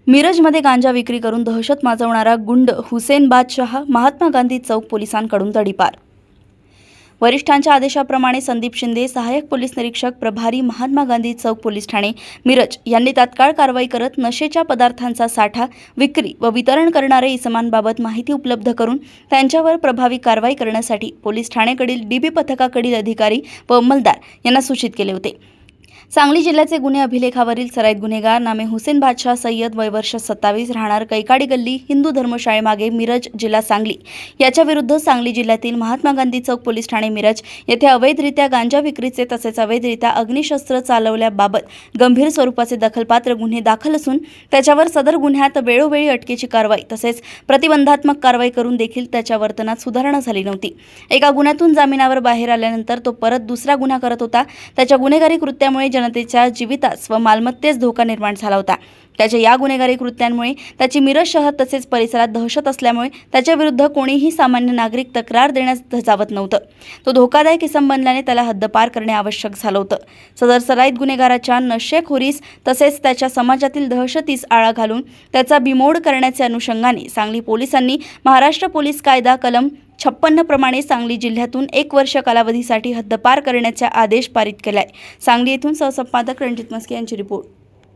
मिरजमध्ये गांजा विक्री करून दहशत माजवणारा गुंड हुसेन बादशाह महात्मा गांधी चौक पोलिसांकडून तडीपार। वरिष्ठांच्या आदेशाप्रमाणे संदीप शिंदे, सहाय्यक पोलीस निरीक्षक प्रभारी, महात्मा गांधी चौक पोलीस ठाणे मिरज यांनी तात्काळ कारवाई करत नशेच्या पदार्थांचा साठा, विक्री व वितरण करणारे इसमांबाबत माहिती उपलब्ध करून त्यांच्यावर प्रभावी कारवाई करण्यासाठी पोलीस ठाणेकडील डीबी पथकाकडील अधिकारी व अंमलदार यांना सूचित केले होते। सांगली जिल्ह्याचे गुन्हे अभिलेखावरील सराईत गुन्हेगार नामे हुसेन बादशाह सय्यद, वय वर्ष 27, राहणार कैकाडी गल्ली, हिंदू धर्मशाळेमागे, मिरज, जिल्हा सांगली याच्या विरुद्ध सांगली जिल्ह्यातील महात्मा गांधी चौक पोलीस ठाणे मिरज येथे अवैधरित्या गांजा विक्रीचे तसेच अवैधरित्या अग्निशस्त्र चालवल्याबाबत गंभीर स्वरूपाचे दखलपात्र गुन्हे दाखल असून त्याच्यावर सदर गुन्ह्यात वेळोवेळी अटकेची कारवाई तसेच प्रतिबंधात्मक कारवाई करून देखील त्याच्या वर्तनात सुधारणा झाली नव्हती। एका गुन्ह्यातून जामिनावर बाहेर आल्यानंतर तो परत दुसरा गुन्हा करत होता। त्याच्या गुन्हेगारी कृत्यामुळे जनतेच्या जीवितास व मालमत्तेस धोका निर्माण झाला होता। त्याच्या या गुन्हेगारी कृत्यांमुळे त्याची मिरज शहर तसेच परिसरात दहशत असल्यामुळे त्याच्या विरुद्ध कोणीही सामान्य नागरिक तक्रार देण्यास धजावत नव्हतं। तो धोकादायक इसम बनल्याने त्याला हद्दपार करणे आवश्यक झालं होतं। सदर सराईत गुन्हेगाराच्या नशेखोरीस तसेच त्याच्या समाजातील दहशतीस आळा घालून त्याचा बिमोड करण्याच्या अनुषंगाने सांगली पोलिसांनी महाराष्ट्र पोलीस कायदा कलम 56 प्रमाणे सांगली जिल्ह्यातून 1 वर्ष कालावधीसाठी हद्दपार करण्याचा आदेश पारित केलाय। सांगली येथून सहसंपादक रणजित मस्के यांची रिपोर्ट।